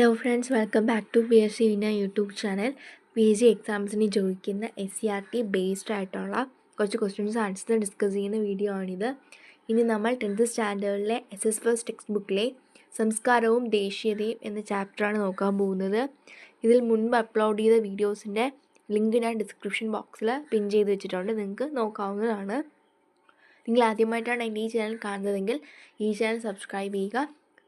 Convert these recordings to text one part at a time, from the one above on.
Hello friends, welcome back to PSC വിന YouTube channel. PG എക്സാംസിന് ചോദിക്കുന്ന SCRT ബേസ്ഡ് ആയിട്ടുള്ള കുറച്ച് ക്വസ്റ്റ്യൻസ് ആൻസേഴ്സ് ഡിസ്കസ് ചെയ്യുന്ന വീഡിയോ ആണിത്. ഇനി നമ്മൾ 10th സ്റ്റാൻഡേർഡിലെ SS ഫസ്റ്റ് ടെക്സ്റ്റ് ബുക്കിലെ സംസ്കാരവും ദേശീയതയും എന്ന ചാപ്റ്ററാണ് നോക്കാൻ പോകുന്നത്. ഇതിൽ മുൻപ് അപ്ലോഡ് ചെയ്ത വീഡിയോസിൻ്റെ ലിങ്ക് ഞാൻ ഡിസ്ക്രിപ്ഷൻ ബോക്സിൽ പിൻ ചെയ്ത് വെച്ചിട്ടുണ്ട്, നിങ്ങൾക്ക് നോക്കാവുന്നതാണ്. നിങ്ങൾ ആദ്യമായിട്ടാണ് എൻ്റെ ഈ ചാനൽ കാണുന്നതെങ്കിൽ ഈ ചാനൽ സബ്സ്ക്രൈബ് ചെയ്യുക.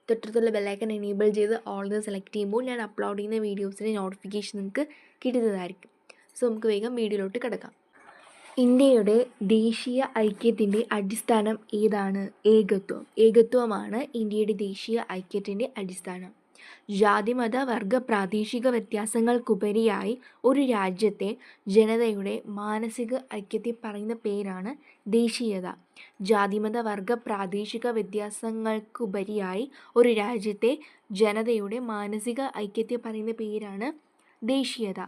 തൊട്ടടുത്തുള്ള ബെല്ലൈക്കൺ എനേബിൾ ചെയ്ത് ഓൾ സെലക്ട് ചെയ്യുമ്പോൾ ഞാൻ അപ്ലോഡ് ചെയ്യുന്ന വീഡിയോസിൻ്റെ നോട്ടിഫിക്കേഷൻ നിങ്ങൾക്ക് കിട്ടുന്നതായിരിക്കും. സോ നമുക്ക് വേഗം വീഡിയോയിലോട്ട് കിടക്കാം. ഇന്ത്യയുടെ ദേശീയ ഐക്യത്തിൻ്റെ അടിസ്ഥാനം ഏതാണ്? ഏകത്വമാണ് ഇന്ത്യയുടെ ദേശീയ ഐക്യത്തിൻ്റെ അടിസ്ഥാനം. ജാതിമത വർഗ പ്രാദേശിക വ്യത്യാസങ്ങൾക്കുപരിയായി ഒരു രാജ്യത്തെ ജനതയുടെ മാനസിക ഐക്യത്തെ പറയുന്ന പേരാണ് ദേശീയത. ജാതിമത വർഗ പ്രാദേശിക വ്യത്യാസങ്ങൾക്കുപരിയായി ഒരു രാജ്യത്തെ ജനതയുടെ മാനസിക ഐക്യത്തെ പറയുന്ന പേരാണ് ദേശീയത.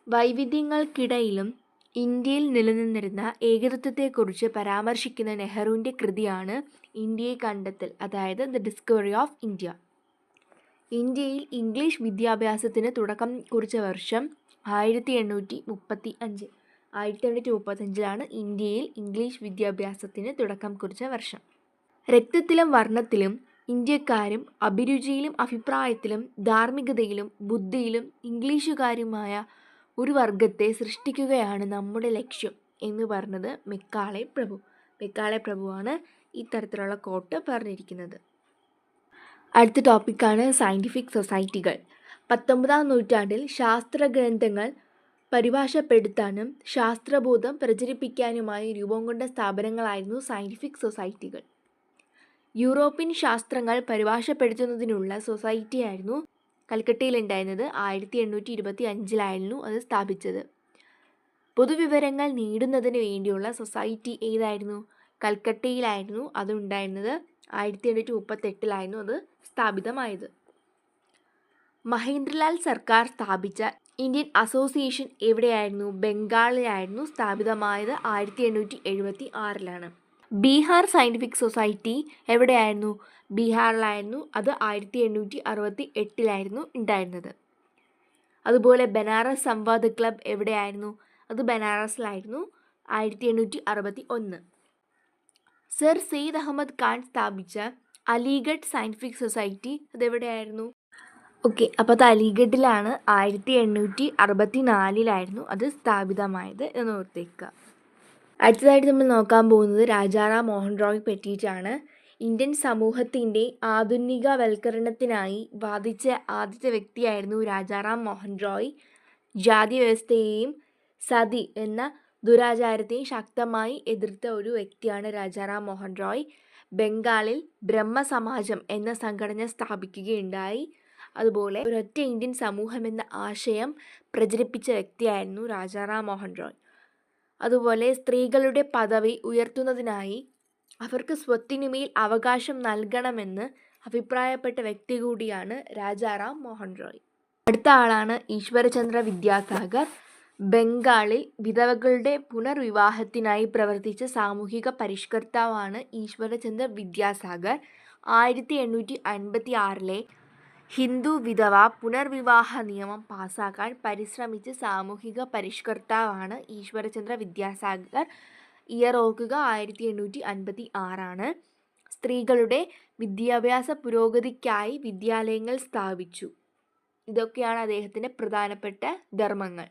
വൈവിധ്യങ്ങൾക്കിടയിലും ഇന്ത്യയിൽ നിലനിന്നിരുന്ന ഏകത്വത്തെക്കുറിച്ച് പരാമർശിക്കുന്ന നെഹ്റുവിൻ്റെ കൃതിയാണ് ഇന്ത്യയെ കണ്ടെത്തൽ, അതായത് ദ ഡിസ്കവറി ഓഫ് ഇന്ത്യ. ഇന്ത്യയിൽ ഇംഗ്ലീഷ് വിദ്യാഭ്യാസത്തിന് തുടക്കം കുറിച്ച വർഷം 1835. 1835 ഇന്ത്യയിൽ ഇംഗ്ലീഷ് വിദ്യാഭ്യാസത്തിന് തുടക്കം കുറിച്ച വർഷം. രക്തത്തിലും വർണ്ണത്തിലും ഇന്ത്യക്കാരും അഭിരുചിയിലും അഭിപ്രായത്തിലും ധാർമ്മികതയിലും ബുദ്ധിയിലും ഇംഗ്ലീഷുകാരുമായ ഒരു വർഗത്തെ സൃഷ്ടിക്കുകയാണ് നമ്മുടെ ലക്ഷ്യം എന്ന് പറഞ്ഞത് മെക്കാളെ പ്രഭുവാണ് ഇത്തരത്തിലുള്ള കോട്ട് പറഞ്ഞിരിക്കുന്നത്. അടുത്ത ടോപ്പിക്കാണ് സയൻറ്റിഫിക് സൊസൈറ്റികൾ. 19-ാം നൂറ്റാണ്ടിൽ ശാസ്ത്രഗ്രന്ഥങ്ങൾ പരിഭാഷപ്പെടുത്താനും ശാസ്ത്രബോധം പ്രചരിപ്പിക്കാനുമായി രൂപം കൊണ്ട സ്ഥാപനങ്ങളായിരുന്നു സയൻറ്റിഫിക് സൊസൈറ്റികൾ. യൂറോപ്യൻ ശാസ്ത്രങ്ങൾ പരിഭാഷപ്പെടുത്തുന്നതിനുള്ള സൊസൈറ്റിയായിരുന്നു കൽക്കട്ടയിലുണ്ടായിരുന്നത്. 1825 അത് സ്ഥാപിച്ചത്. പൊതുവിവരങ്ങൾ നേടുന്നതിന് വേണ്ടിയുള്ള സൊസൈറ്റി ഏതായിരുന്നു? കൽക്കട്ടയിലായിരുന്നു അത് ഉണ്ടായിരുന്നത്. 1838 അത് സ്ഥാപിതമായത്. മഹേന്ദ്രലാൽ സർക്കാർ സ്ഥാപിച്ച ഇന്ത്യൻ അസോസിയേഷൻ എവിടെയായിരുന്നു? ബംഗാളിലായിരുന്നു സ്ഥാപിതമായത്. 1876 ബീഹാർ സയൻറ്റിഫിക് സൊസൈറ്റി എവിടെയായിരുന്നു? ബീഹാറിലായിരുന്നു. അത് 1868 ഉണ്ടായിരുന്നത്. അതുപോലെ ബനാറസ് സംവാദ് ക്ലബ് എവിടെയായിരുന്നു? അത് ബനാറസിലായിരുന്നു. 1861 സർ സെയ്ദ് അഹമ്മദ് ഖാൻ സ്ഥാപിച്ച അലിഗഡ് സയൻറ്റിഫിക് സൊസൈറ്റി അതെവിടെയായിരുന്നു? അപ്പോൾ അത് അലിഗഡിലാണ്. 1864 അത് സ്ഥാപിതമായത് എന്ന് ഓർത്തേക്കുക. അടുത്തതായിട്ട് നമ്മൾ നോക്കാൻ പോകുന്നത് രാജാറാം മോഹൻ റോയ് പറ്റിയിട്ടാണ്. ഇന്ത്യൻ സമൂഹത്തിൻ്റെ ആധുനികവൽക്കരണത്തിനായി വാദിച്ച ആദ്യത്തെ വ്യക്തിയായിരുന്നു രാജാറാം മോഹൻ റോയ്. ജാതി വ്യവസ്ഥയെയും സതി എന്ന ദുരാചാരത്തെയും ശക്തമായി എതിർത്ത ഒരു വ്യക്തിയാണ് രാജാറാം മോഹൻ റോയ്. ബംഗാളിൽ ബ്രഹ്മസമാജം എന്ന സംഘടന സ്ഥാപിക്കുകയുണ്ടായി. അതുപോലെ ഒരൊറ്റ ഇന്ത്യൻ സമൂഹം എന്ന ആശയം പ്രചരിപ്പിച്ച വ്യക്തിയായിരുന്നു രാജാറാം മോഹൻ റോയ്. അതുപോലെ സ്ത്രീകളുടെ പദവി ഉയർത്തുന്നതിനായി അവർക്ക് സ്വത്തിനുമേൽ അവകാശം നൽകണമെന്ന് അഭിപ്രായപ്പെട്ട വ്യക്തി കൂടിയാണ് രാജാറാം മോഹൻ റോയ്. അടുത്ത ആളാണ് ഈശ്വരചന്ദ്ര വിദ്യാസാഗർ. ബംഗാളിൽ വിധവകളുടെ പുനർവിവാഹത്തിനായി പ്രവർത്തിച്ച സാമൂഹിക പരിഷ്കർത്താവാണ് ഈശ്വരചന്ദ്ര വിദ്യാസാഗർ. 1856 ഹിന്ദു വിധവ പുനർവിവാഹ നിയമം പാസാക്കാൻ പരിശ്രമിച്ച സാമൂഹിക പരിഷ്കർത്താവാണ് ഈശ്വരചന്ദ്ര വിദ്യാസാഗർ. ഇയർ ഓർക്കുക, 1856. സ്ത്രീകളുടെ വിദ്യാഭ്യാസ പുരോഗതിക്കായി വിദ്യാലയങ്ങൾ സ്ഥാപിച്ചു. ഇതൊക്കെയാണ് അദ്ദേഹത്തിൻ്റെ പ്രധാനപ്പെട്ട ധർമ്മങ്ങൾ.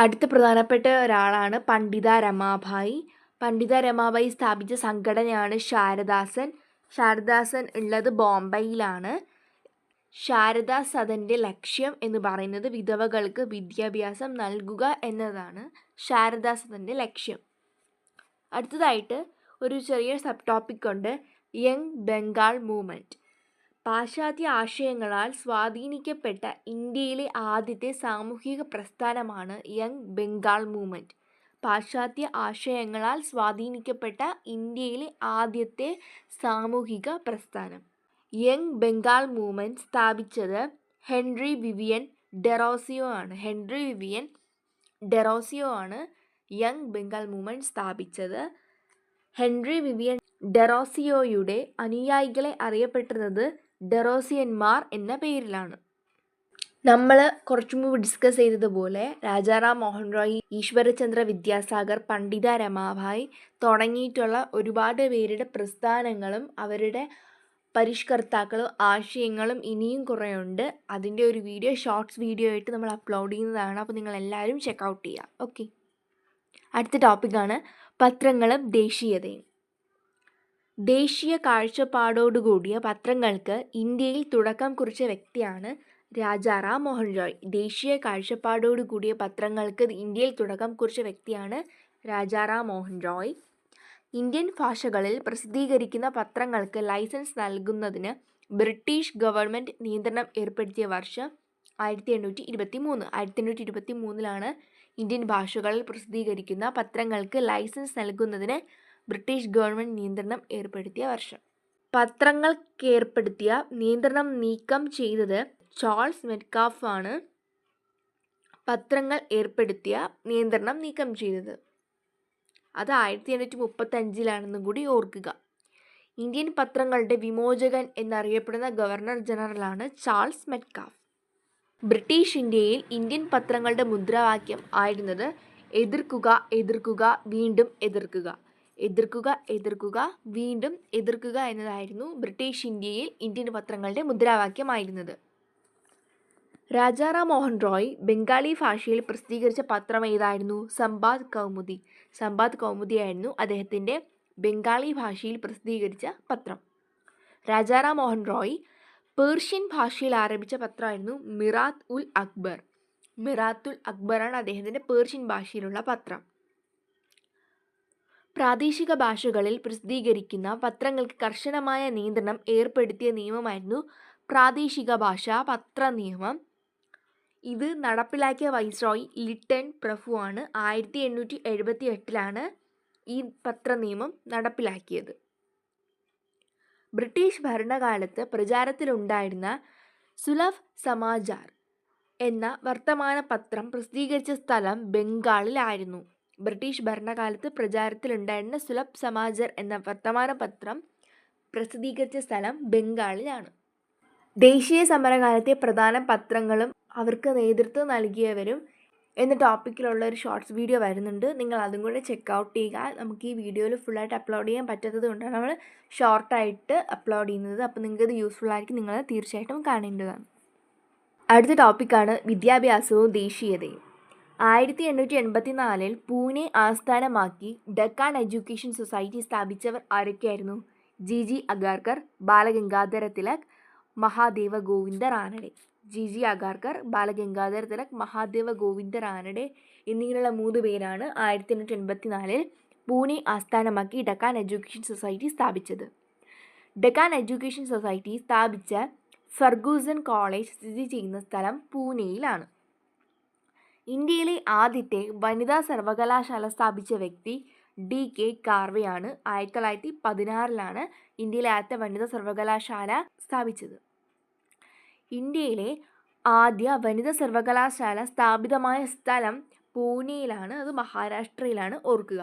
അടുത്ത പ്രധാനപ്പെട്ട ഒരാളാണ് പണ്ഡിത രമാഭായി. പണ്ഡിത രമാഭായി സ്ഥാപിച്ച സംഘടനയാണ് ശാരദാസൻ ഉള്ളത് ബോംബെയിലാണ്. ശാരദാ സദൻ്റെ ലക്ഷ്യം എന്ന് പറയുന്നത് വിധവകൾക്ക് വിദ്യാഭ്യാസം നൽകുക എന്നതാണ് ശാരദാ സദൻ്റെ ലക്ഷ്യം. അടുത്തതായിട്ട് ഒരു ചെറിയ സബ് ടോപ്പിക് ഉണ്ട്, യങ് ബംഗാൾ മൂവ്മെൻറ്റ്. പാശ്ചാത്യ ആശയങ്ങളാൽ സ്വാധീനിക്കപ്പെട്ട ഇന്ത്യയിലെ ആദ്യത്തെ സാമൂഹിക പ്രസ്ഥാനമാണ് യങ് ബംഗാൾ മൂവ്മെൻറ്റ്. പാശ്ചാത്യ ആശയങ്ങളാൽ സ്വാധീനിക്കപ്പെട്ട ഇന്ത്യയിലെ ആദ്യത്തെ സാമൂഹിക പ്രസ്ഥാനം. യങ് ബംഗാൾ മൂവ്മെൻറ്റ് സ്ഥാപിച്ചത് ഹെൻറി വിവിയൻ ഡെറോസിയോ ആണ് യങ് ബംഗാൾ മൂവ്മെൻറ്റ് സ്ഥാപിച്ചത്. ഹെൻറി വിവിയൻ ഡെറോസിയോയുടെ അനുയായികളെ അറിയപ്പെടുന്നത് ഡെറോസിയന്മാർ എന്ന പേരിലാണ്. നമ്മൾ കുറച്ചു മുമ്പ് ഡിസ്കസ് ചെയ്തതുപോലെ രാജാറാം മോഹൻ റോയ്, ഈശ്വരചന്ദ്ര വിദ്യാസാഗർ, പണ്ഡിത രമാഭായ് തുടങ്ങിയിട്ടുള്ള ഒരുപാട് പേരുടെ പ്രസ്ഥാനങ്ങളും അവരുടെ പരിഷ്കർത്താക്കളും ആശയങ്ങളും ഇനിയും കുറേ ഉണ്ട്. അതിൻ്റെ ഒരു വീഡിയോ ഷോർട്സ് വീഡിയോ ആയിട്ട് നമ്മൾ അപ്ലോഡ് ചെയ്യുന്നതാണ്. അപ്പോൾ നിങ്ങളെല്ലാവരും ചെക്കൗട്ട് ചെയ്യുക. ഓക്കെ, അടുത്ത ടോപ്പിക്കാണ് പത്രങ്ങളും ദേശീയതയും. ദേശീയ കാഴ്ചപ്പാടോടുകൂടിയ പത്രങ്ങൾക്ക് ഇന്ത്യയിൽ തുടക്കം കുറിച്ച വ്യക്തിയാണ് രാജാറാം മോഹൻ റോയ്. ദേശീയ കാഴ്ചപ്പാടോടുകൂടിയ പത്രങ്ങൾക്ക് ഇന്ത്യയിൽ തുടക്കം കുറിച്ച വ്യക്തിയാണ് രാജാറാം മോഹൻ റോയ്. ഇന്ത്യൻ ഭാഷകളിൽ പ്രസിദ്ധീകരിക്കുന്ന പത്രങ്ങൾക്ക് ലൈസൻസ് നൽകുന്നതിന് ബ്രിട്ടീഷ് ഗവൺമെൻറ് നിയന്ത്രണം ഏർപ്പെടുത്തിയ വർഷം 1823. 1823 ഇന്ത്യൻ ഭാഷകളിൽ പ്രസിദ്ധീകരിക്കുന്ന പത്രങ്ങൾക്ക് ലൈസൻസ് നൽകുന്നതിന് ബ്രിട്ടീഷ് ഗവൺമെൻറ് നിയന്ത്രണം ഏർപ്പെടുത്തിയ വർഷം. പത്രങ്ങൾക്കേർപ്പെടുത്തിയ നിയന്ത്രണം നീക്കം ചെയ്തത് ചാൾസ് മെറ്റ്കാഫ് ആണ്. പത്രങ്ങൾ ഏർപ്പെടുത്തിയ നിയന്ത്രണം നീക്കം ചെയ്തത് അത് 1835 കൂടി ഓർക്കുക. ഇന്ത്യൻ പത്രങ്ങളുടെ വിമോചകൻ എന്നറിയപ്പെടുന്ന ഗവർണർ ജനറലാണ് ചാൾസ് മെറ്റ്കാഫ്. ബ്രിട്ടീഷ് ഇന്ത്യയിൽ ഇന്ത്യൻ പത്രങ്ങളുടെ മുദ്രാവാക്യം ആയിരുന്നത് എതിർക്കുക, എതിർക്കുക, വീണ്ടും എതിർക്കുക. എതിർക്കുക, എതിർക്കുക, വീണ്ടും എതിർക്കുക എന്നതായിരുന്നു ബ്രിട്ടീഷ് ഇന്ത്യയിൽ ഇന്ത്യൻ പത്രങ്ങളുടെ മുദ്രാവാക്യമായിരുന്നത്. രാജാറാം മോഹൻ റോയ് ബംഗാളി ഭാഷയിൽ പ്രസിദ്ധീകരിച്ച പത്രം ഏതായിരുന്നു? സംബാദ് കൗമുദി. സംബാദ് കൗമുദിയായിരുന്നു അദ്ദേഹത്തിൻ്റെ ബംഗാളി ഭാഷയിൽ പ്രസിദ്ധീകരിച്ച പത്രം. രാജാറാം മോഹൻ റോയ് പേർഷ്യൻ ഭാഷയിൽ ആരംഭിച്ച പത്രമായിരുന്നു മിറാത്ത് ഉൽ അക്ബർ. മിറാത്ത് ഉൽ അക്ബറാണ് അദ്ദേഹത്തിൻ്റെ പേർഷ്യൻ ഭാഷയിലുള്ള പത്രം. പ്രാദേശിക ഭാഷകളിൽ പ്രസിദ്ധീകരിക്കുന്ന പത്രങ്ങൾക്ക് കർശനമായ നിയന്ത്രണം ഏർപ്പെടുത്തിയ നിയമമായിരുന്നു പ്രാദേശിക ഭാഷാ പത്ര നിയമം. ഇത് നടപ്പിലാക്കിയ വൈസ്രോയ് ലിട്ടൺ പ്രഭുവാണ്. 1878 ഈ പത്രനിയമം നടപ്പിലാക്കിയത്. ബ്രിട്ടീഷ് ഭരണകാലത്ത് പ്രചാരത്തിലുണ്ടായിരുന്ന സുലഭ് സമാചാർ എന്ന വർത്തമാന പത്രം പ്രസിദ്ധീകരിച്ച സ്ഥലം ബംഗാളിലായിരുന്നു. ബ്രിട്ടീഷ് ഭരണകാലത്ത് പ്രചാരത്തിലുണ്ടായിരുന്ന സുലഭ് സമാചാർ എന്ന വർത്തമാന പത്രം പ്രസിദ്ധീകരിച്ച സ്ഥലം ബംഗാളിലാണ്. ദേശീയ സമരകാലത്തെ പ്രധാന പത്രങ്ങളും അവർക്ക് നേതൃത്വം നൽകിയവരും എന്ന ടോപ്പിക്കിലുള്ള ഒരു ഷോർട്സ് വീഡിയോ വരുന്നുണ്ട്. നിങ്ങൾ അതും കൂടെ ചെക്കൗട്ട് ചെയ്യുക. നമുക്ക് ഈ വീഡിയോയിൽ ഫുള്ളായിട്ട് അപ്ലോഡ് ചെയ്യാൻ പറ്റാത്തത് കൊണ്ടാണ് നമ്മൾ ഷോർട്ടായിട്ട് അപ്ലോഡ് ചെയ്യുന്നത്. അപ്പോൾ നിങ്ങൾക്കത് യൂസ്ഫുൾ ആയിരിക്കും, നിങ്ങൾ തീർച്ചയായിട്ടും കാണേണ്ടതാണ്. അടുത്ത ടോപ്പിക്കാണ് വിദ്യാഭ്യാസവും ദേശീയതയും. 1884 പൂനെ ആസ്ഥാനമാക്കി ഡക്കാൻ എഡ്യൂക്കേഷൻ സൊസൈറ്റി സ്ഥാപിച്ചവർ ആരൊക്കെയായിരുന്നു? GG അഗാർക്കർ, ബാലഗംഗാധര തിലക്, മഹാദേവ ഗോവിന്ദ റാനഡെ. GG അഗാർക്കർ, ബാലഗംഗാധര തിലക്, മഹാദേവ ഗോവിന്ദ റാനഡെ എന്നിങ്ങനെയുള്ള 3 പേരാണ് 1884 പൂനെ ആസ്ഥാനമാക്കി ഡക്കാൻ എഡ്യൂക്കേഷൻ സൊസൈറ്റി സ്ഥാപിച്ചത്. ഡക്കാൻ എഡ്യൂക്കേഷൻ സൊസൈറ്റി സ്ഥാപിച്ച ഫെർഗൂസൺ കോളേജ് സ്ഥിതി ചെയ്യുന്ന സ്ഥലം പൂനെയിലാണ്. ഇന്ത്യയിലെ ആദ്യത്തെ വനിതാ സർവകലാശാല സ്ഥാപിച്ച വ്യക്തി DK കാർവെയാണ്. 1916 ഇന്ത്യയിലെ ആദ്യത്തെ വനിതാ സർവകലാശാല സ്ഥാപിച്ചത്. ഇന്ത്യയിലെ ആദ്യ വനിതാ സർവകലാശാല സ്ഥാപിതമായ സ്ഥലം പൂനെയിലാണ്. അത് മഹാരാഷ്ട്രയിലാണ്, ഓർക്കുക.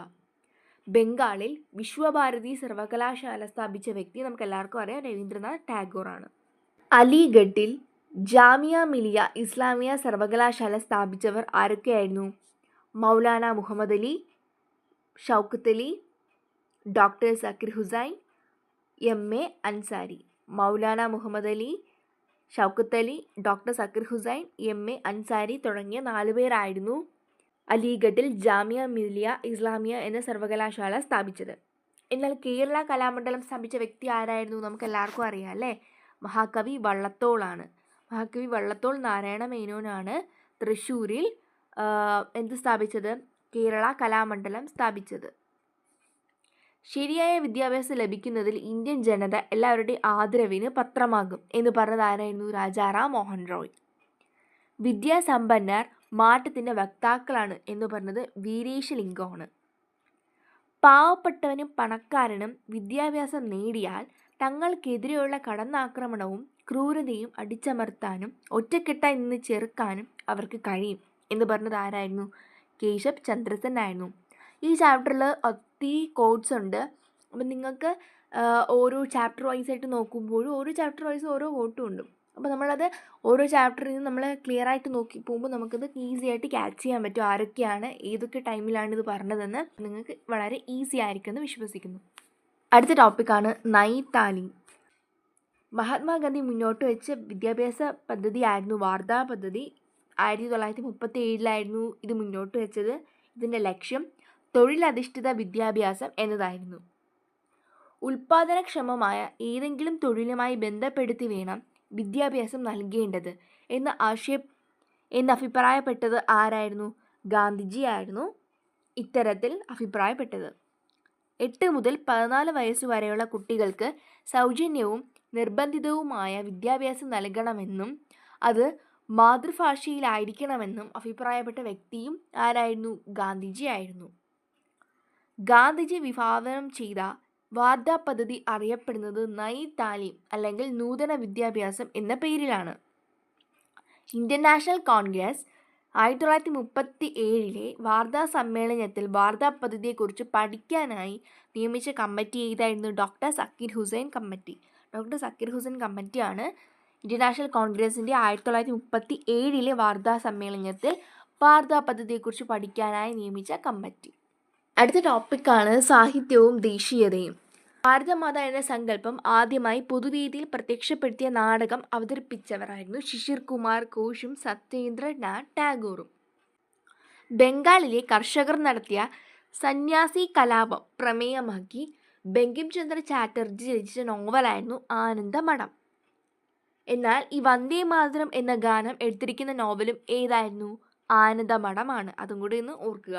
ബംഗാളിൽ വിശ്വഭാരതി സർവകലാശാല സ്ഥാപിച്ച വ്യക്തി നമുക്ക് എല്ലാവർക്കും അറിയാം, രവീന്ദ്രനാഥ് ടാഗോറാണ്. അലിഗഡിൽ ജാമിയ മിലിയ ഇസ്ലാമിയ സർവകലാശാല സ്ഥാപിച്ചവർ ആരൊക്കെയായിരുന്നു? Maulana Muhammad Ali, Shaukat Ali, doctor Zakir Hussain, MA Ansari. Maulana Muhammad Ali, Shaukat Ali, doctor Zakir Hussain, MA Ansari തുടങ്ങിയ 4 പേരായിരുന്നു അലിഗഡിൽ ജാമിയ മിലിയ ഇസ്ലാമിയ എന്ന സർവകലാശാല സ്ഥാപിച്ചത്. എന്നാൽ കേരള കലാമണ്ഡലം സ്ഥാപിച്ച വ്യക്തി ആരായിരുന്നു? നമുക്ക് എല്ലാവർക്കും അറിയാം അല്ലേ, മഹാകവി വള്ളത്തോളാണ്. മഹാകവി വള്ളത്തോൾ നാരായണ മേനോനാണ് തൃശ്ശൂരിൽ എന്ത് സ്ഥാപിച്ചത്? കേരള കലാമണ്ഡലം സ്ഥാപിച്ചത്. ശരിയായ വിദ്യാഭ്യാസം ലഭിക്കുന്നതിൽ ഇന്ത്യൻ ജനത എല്ലാവരുടെയും ആദരവിന് പത്രമാകും എന്ന് പറഞ്ഞത് ആരായിരുന്നു? രാജാറാം മോഹൻ റോയ്. വിദ്യാസമ്പന്നർ മാറ്റത്തിൻ്റെ വക്താക്കളാണ് എന്ന് പറഞ്ഞത് വീരേശലിംഗമാണ്. പാവപ്പെട്ടവനും പണക്കാരനും വിദ്യാഭ്യാസം നേടിയാൽ തങ്ങൾക്കെതിരെയുള്ള കടന്നാക്രമണവും ക്രൂരതയും അടിച്ചമർത്താനും ഒറ്റക്കെട്ടായി നിന്ന് ചെറുക്കാനും അവർക്ക് കഴിയും എന്ന് പറഞ്ഞത് ആരായിരുന്നു? കേശബ് ചന്ദ്ര സെൻ ആയിരുന്നു. ഈ ചാപ്റ്ററിൽ ഒത്തിരി കോട്ട്സ് ഉണ്ട്. അപ്പം നിങ്ങൾക്ക് ഓരോ ചാപ്റ്റർ വൈസായിട്ട് നോക്കുമ്പോഴും ഓരോ ചാപ്റ്റർ വൈസ് ഓരോ വോട്ടും ഉണ്ട്. അപ്പോൾ നമ്മളത് ഓരോ ചാപ്റ്ററിൽ നിന്ന് നമ്മൾ ക്ലിയർ ആയിട്ട് നോക്കി പോകുമ്പോൾ നമുക്കത് ഈസി ആയിട്ട് ക്യാച്ച് ചെയ്യാൻ പറ്റും. ആരൊക്കെയാണ് ഏതൊക്കെ ടൈമിലാണ് ഇത് പറഞ്ഞതെന്ന് നിങ്ങൾക്ക് വളരെ ഈസി ആയിരിക്കുമെന്ന് വിശ്വസിക്കുന്നു. അടുത്ത ടോപ്പിക്കാണ് നൈറ്റ് താലീം. മഹാത്മാഗാന്ധി മുന്നോട്ട് വെച്ച വിദ്യാഭ്യാസ പദ്ധതിയായിരുന്നു വാർധാ പദ്ധതി. 1937 ഇത് മുന്നോട്ട് വെച്ചത്. ഇതിൻ്റെ ലക്ഷ്യം തൊഴിലധിഷ്ഠിത വിദ്യാഭ്യാസം എന്നതായിരുന്നു. ഉൽപാദനക്ഷമമായ ഏതെങ്കിലും തൊഴിലുമായി ബന്ധപ്പെടുത്തി വേണം വിദ്യാഭ്യാസം നൽകേണ്ടത് എന്ന് അഭിപ്രായപ്പെട്ടത് ആരായിരുന്നു? ഗാന്ധിജി ആയിരുന്നു ഇത്തരത്തിൽ അഭിപ്രായപ്പെട്ടത്. 8 മുതൽ 14 വയസ്സ് വരെയുള്ള കുട്ടികൾക്ക് സൗജന്യവും നിർബന്ധിതവുമായ വിദ്യാഭ്യാസം നൽകണമെന്നും അത് മാതൃഭാഷയിലായിരിക്കണമെന്നും അഭിപ്രായപ്പെട്ട വ്യക്തിയും ആരായിരുന്നു? ഗാന്ധിജി ആയിരുന്നു. ഗാന്ധിജി വിഭാവനം ചെയ്ത വാർധാ പദ്ധതി അറിയപ്പെടുന്നത് നൈറ്റ് താലീം അല്ലെങ്കിൽ നൂതന വിദ്യാഭ്യാസം എന്ന പേരിലാണ്. ഇന്ത്യൻ നാഷണൽ കോൺഗ്രസ് 1937 വാർധാ സമ്മേളനത്തിൽ വാർധാ പദ്ധതിയെക്കുറിച്ച് പഠിക്കാനായി നിയമിച്ച കമ്മിറ്റി ഏതായിരുന്നു? Doctor Zakir Hussain committee. Doctor Zakir Hussain കമ്മിറ്റിയാണ് ഇന്ത്യൻ നാഷണൽ കോൺഗ്രസിൻ്റെ 1937 വാർധാ സമ്മേളനത്തിൽ വാർധാ പദ്ധതിയെക്കുറിച്ച് പഠിക്കാനായി നിയമിച്ച കമ്മിറ്റി. അടുത്ത ടോപ്പിക്കാണ് സാഹിത്യവും ദേശീയതയും. ഭാരതമാത എന്ന സങ്കല്പം ആദ്യമായി പൊതുവേദിയിൽ പ്രത്യക്ഷപ്പെടുത്തിയ നാടകം അവതരിപ്പിച്ചവരായിരുന്നു ശിശിർ കുമാർ ഘോഷും സത്യേന്ദ്രനാഥ് ടാഗോറും. ബംഗാളിലെ കർഷകർ നടത്തിയ സന്യാസി കലാപം പ്രമേയമാക്കി ബങ്കിം ചന്ദ്ര ചാറ്റർജി രചിച്ച നോവലായിരുന്നു ആനന്ദമഠം. എന്നാൽ ഈ വന്ദേ മാതരം എന്ന ഗാനം എടുത്തിരിക്കുന്ന നോവലും ഏതായിരുന്നു? ആനന്ദമഠമാണ്. അതും കൂടി ഒന്ന് ഓർക്കുക.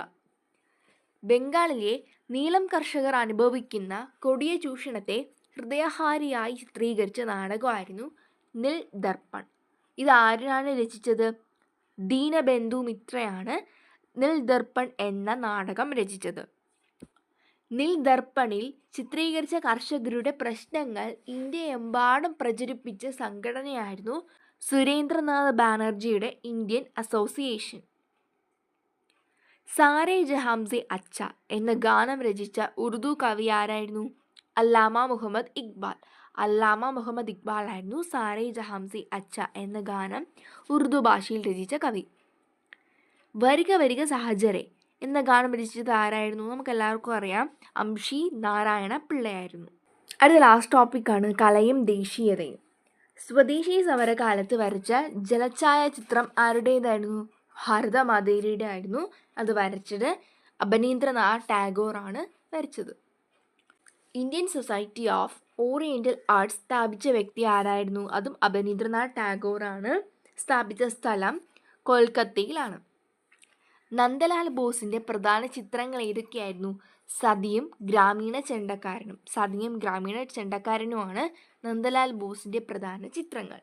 ബംഗാളിലെ നീലം കർഷകർ അനുഭവിക്കുന്ന കൊടിയ ചൂഷണത്തെ ഹൃദയഹാരിയായി ചിത്രീകരിച്ച നാടകമായിരുന്നു നിൽ ദർപ്പൺ. ഇത് ആരാണ് രചിച്ചത്? ദീനബന്ധു മിത്രയാണ് നിൽ ദർപ്പൺ എന്ന നാടകം രചിച്ചത്. നിൽ ദർപ്പണിൽ ചിത്രീകരിച്ച കർഷകരുടെ പ്രശ്നങ്ങൾ ഇന്ത്യയെമ്പാടും പ്രചരിപ്പിച്ച സംഘടനയായിരുന്നു സുരേന്ദ്രനാഥ് ബാനർജിയുടെ ഇന്ത്യൻ അസോസിയേഷൻ. സാരേ ജഹാംസെ അച്ച എന്ന ഗാനം രചിച്ച ഉറുദു കവി ആരായിരുന്നു? അല്ലാമ മുഹമ്മദ് ഇക്ബാൽ. അല്ലാമ മുഹമ്മദ് ഇക്ബാൽ ആയിരുന്നു സാരേ ജഹാംസെ അച്ച എന്ന ഗാനം ഉറുദു ഭാഷയിൽ രചിച്ച കവി. വരിക വരിക സഹചരെ എന്ന ഗാനം രചിച്ചത് ആരായിരുന്നു? നമുക്കെല്ലാവർക്കും അറിയാം, അംഷി നാരായണ പിള്ളയായിരുന്നു. അടുത്ത ലാസ്റ്റ് ടോപ്പിക്കാണ് കലയും ദേശീയതയും. സ്വദേശി സമരകാലത്ത് വരച്ച ജലഛായ ചിത്രം ആരുടേതായിരുന്നു? ഭാരതമാതയുടെ ആയിരുന്നു. അത് വരച്ചത് അബനീന്ദ്രനാഥ് ടാഗോറാണ് വരച്ചത്. Indian society of oriental arts സ്ഥാപിച്ച വ്യക്തി ആരായിരുന്നു? അതും അബനീന്ദ്രനാഥ് ടാഗോറാണ്. സ്ഥാപിച്ച സ്ഥലം കൊൽക്കത്തയിലാണ്. നന്ദലാൽ ബോസിൻ്റെ പ്രധാന ചിത്രങ്ങൾ ഏതൊക്കെയായിരുന്നു? സതിയും ഗ്രാമീണ ചെണ്ടക്കാരനും. സതിയും ഗ്രാമീണ ചെണ്ടക്കാരനുമാണ് നന്ദലാൽ ബോസിൻ്റെ പ്രധാന ചിത്രങ്ങൾ.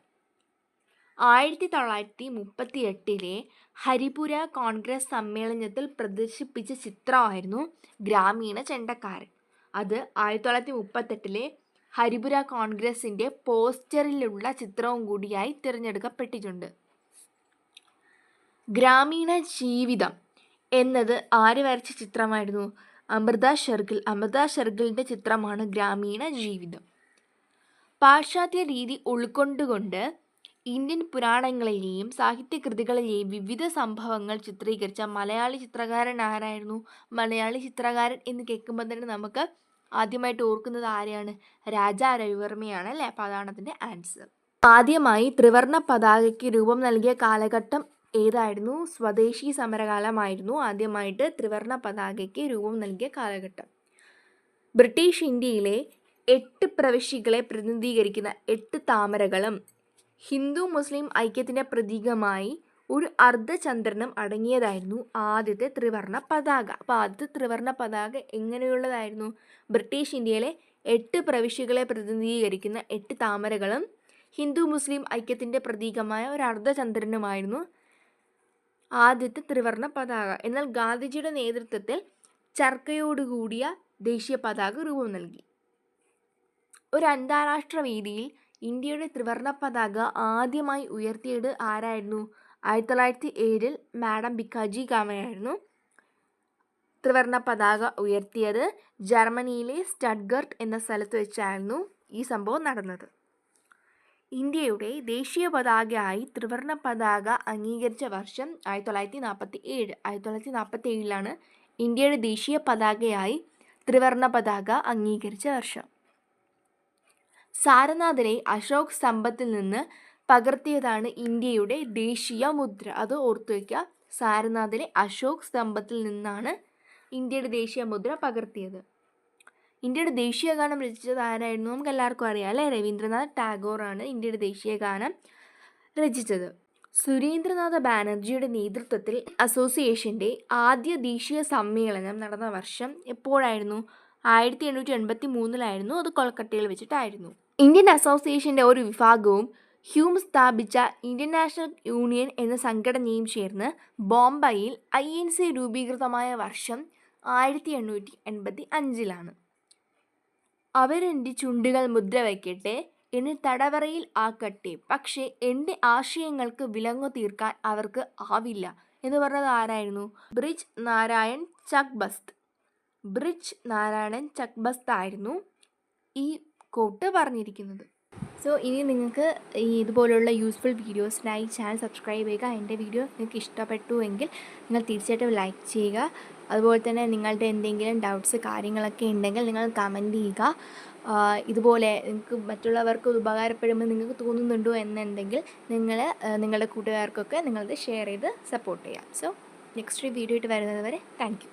1938 ഹരിപുര കോൺഗ്രസ് സമ്മേളനത്തിൽ പ്രദർശിപ്പിച്ച ചിത്രമായിരുന്നു ഗ്രാമീണ ചെണ്ടക്കാരൻ. അത് 1938 ഹരിപുര കോൺഗ്രസിൻ്റെ പോസ്റ്ററിലുള്ള ചിത്രവും കൂടിയായി തിരഞ്ഞെടുക്കപ്പെട്ടിട്ടുണ്ട്. ഗ്രാമീണ ജീവിതം എന്നത് ആര് വരച്ച ചിത്രമായിരുന്നു? അമൃത ഷെർഗിൽ. അമൃത ഷെർഗിലിൻ്റെ ചിത്രമാണ് ഗ്രാമീണ ജീവിതം. പാശ്ചാത്യ രീതി ഉൾക്കൊണ്ടുകൊണ്ട് ഇന്ത്യൻ പുരാണങ്ങളിലെയും സാഹിത്യകൃതികളിലെയും വിവിധ സംഭവങ്ങൾ ചിത്രീകരിച്ച മലയാളി ചിത്രകാരൻ ആരായിരുന്നു? മലയാളി ചിത്രകാരൻ എന്ന് കേൾക്കുമ്പോൾ തന്നെ നമുക്ക് ആദ്യമായിട്ട് ഓർക്കുന്നത് ആരെയാണ്? രാജാ രവിവർമ്മയാണ് അല്ലേ? അപ്പോൾ അതാണ് അതിൻ്റെ ആൻസർ. ആദ്യമായി ത്രിവർണ്ണ പതാകയ്ക്ക് രൂപം നൽകിയ കാലഘട്ടം ഏതായിരുന്നു? സ്വദേശി സമരകാലമായിരുന്നു ആദ്യമായിട്ട് ത്രിവർണ്ണ പതാകയ്ക്ക് രൂപം നൽകിയ കാലഘട്ടം. ബ്രിട്ടീഷ് ഇന്ത്യയിലെ 8 പ്രവിശ്യകളെ പ്രതിനിധീകരിക്കുന്ന 8 താമരകളും ഹിന്ദു മുസ്ലിം ഐക്യത്തിൻ്റെ പ്രതീകമായി ഒരു അർദ്ധചന്ദ്രനും അടങ്ങിയതായിരുന്നു ആദ്യത്തെ ത്രിവർണ്ണ പതാക. അപ്പോൾ ആദ്യത്തെ ത്രിവർണ്ണ പതാക എങ്ങനെയുള്ളതായിരുന്നു? ബ്രിട്ടീഷ് ഇന്ത്യയിലെ 8 പ്രവിശ്യകളെ പ്രതിനിധീകരിക്കുന്ന 8 താമരകളും ഹിന്ദു മുസ്ലിം ഐക്യത്തിൻ്റെ പ്രതീകമായ ഒരു അർദ്ധചന്ദ്രനുമായിരുന്നു ആദ്യത്തെ ത്രിവർണ്ണ പതാക. എന്നാൽ ഗാന്ധിജിയുടെ നേതൃത്വത്തിൽ ചർക്കയോടുകൂടിയ ദേശീയ പതാക രൂപം നൽകി. ഒരു അന്താരാഷ്ട്ര വേദിയിൽ ഇന്ത്യയുടെ ത്രിവർണ്ണ പതാക ആദ്യമായി ഉയർത്തിയത് ആരായിരുന്നു? 1907 മാഡം ഭിക്കാജി കാമയായിരുന്നു. ത്രിവർണ്ണ പതാക ഉയർത്തിയത് ജർമ്മനിയിലെ സ്റ്റട്ട്ഗർട്ട് എന്ന സ്ഥലത്ത് വെച്ചായിരുന്നു ഈ സംഭവം നടന്നത്. ഇന്ത്യയുടെ ദേശീയ പതാകയായി ത്രിവർണ്ണ പതാക അംഗീകരിച്ച വർഷം 1947. 1947 ഇന്ത്യയുടെ ദേശീയ പതാകയായി ത്രിവർണ്ണ പതാക അംഗീകരിച്ച വർഷം. സാരനാഥിലെ അശോക് സ്തംഭത്തിൽ നിന്ന് പകർത്തിയതാണ് ഇന്ത്യയുടെ ദേശീയ മുദ്ര. അത് ഓർത്തു വയ്ക്കുക. സാരനാഥിലെ അശോക് സ്തംഭത്തിൽ നിന്നാണ് ഇന്ത്യയുടെ ദേശീയ മുദ്ര പകർത്തിയത്. ഇന്ത്യയുടെ ദേശീയ ഗാനം രചിച്ചത് ആരായിരുന്നു? നമുക്ക് എല്ലാവർക്കും അറിയാം അല്ലേ? രവീന്ദ്രനാഥ് ടാഗോറാണ് ഇന്ത്യയുടെ ദേശീയ ഗാനം രചിച്ചത്. സുരേന്ദ്രനാഥ ബാനർജിയുടെ നേതൃത്വത്തിൽ അസോസിയേഷൻ്റെ ആദ്യ ദേശീയ സമ്മേളനം നടന്ന വർഷം എപ്പോഴായിരുന്നു? 1883 അത് കൊൽക്കത്തയിൽ വെച്ചിട്ടായിരുന്നു. ഇന്ത്യൻ അസോസിയേഷൻ്റെ ഒരു വിഭാഗവും ഹ്യൂം സ്ഥാപിച്ച ഇന്ത്യൻ നാഷണൽ യൂണിയൻ എന്ന സംഘടനയും ചേർന്ന് ബോംബെയിൽ INC രൂപീകൃതമായ വർഷം 1885. അവരെൻ്റെ ചുണ്ടുകൾ മുദ്ര വയ്ക്കട്ടെ, എന്നെ തടവറയിൽ ആക്കട്ടെ, പക്ഷേ എൻ്റെ ആശയങ്ങൾക്ക് വിലങ്ങു തീർക്കാൻ അവർക്ക് ആവില്ല എന്ന് പറഞ്ഞത് ആരായിരുന്നു? ബ്രിജ് നാരായൺ ചക്ബസ്ത്. ബ്രിജ് നാരായൺ ചക്ബസ്ത് ആയിരുന്നു ഈ കോട്ട് പറഞ്ഞിരിക്കുന്നത്. സോ ഇനി നിങ്ങൾക്ക് ഇതുപോലുള്ള യൂസ്ഫുൾ വീഡിയോസിനായി ചാനൽ സബ്സ്ക്രൈബ് ചെയ്യുക. എൻ്റെ വീഡിയോ നിങ്ങൾക്ക് ഇഷ്ടപ്പെട്ടു എങ്കിൽ നിങ്ങൾ തീർച്ചയായിട്ടും ലൈക്ക് ചെയ്യുക. അതുപോലെ തന്നെ നിങ്ങളുടെ എന്തെങ്കിലും ഡൗട്ട്സ് കാര്യങ്ങളൊക്കെ ഉണ്ടെങ്കിൽ നിങ്ങൾ കമൻറ്റ് ചെയ്യുക. ഇതുപോലെ നിങ്ങൾക്ക് മറ്റുള്ളവർക്ക് ഉപകാരപ്പെടുമെന്ന് നിങ്ങൾക്ക് തോന്നുന്നുണ്ടോ എന്നുണ്ടെങ്കിൽ നിങ്ങൾ നിങ്ങളുടെ കൂട്ടുകാർക്കൊക്കെ നിങ്ങളത് ഷെയർ ചെയ്ത് സപ്പോർട്ട് ചെയ്യാം. സോ നെക്സ്റ്റ് വീഡിയോ ആയിട്ട് വരുന്നത് വരെ താങ്ക് യു.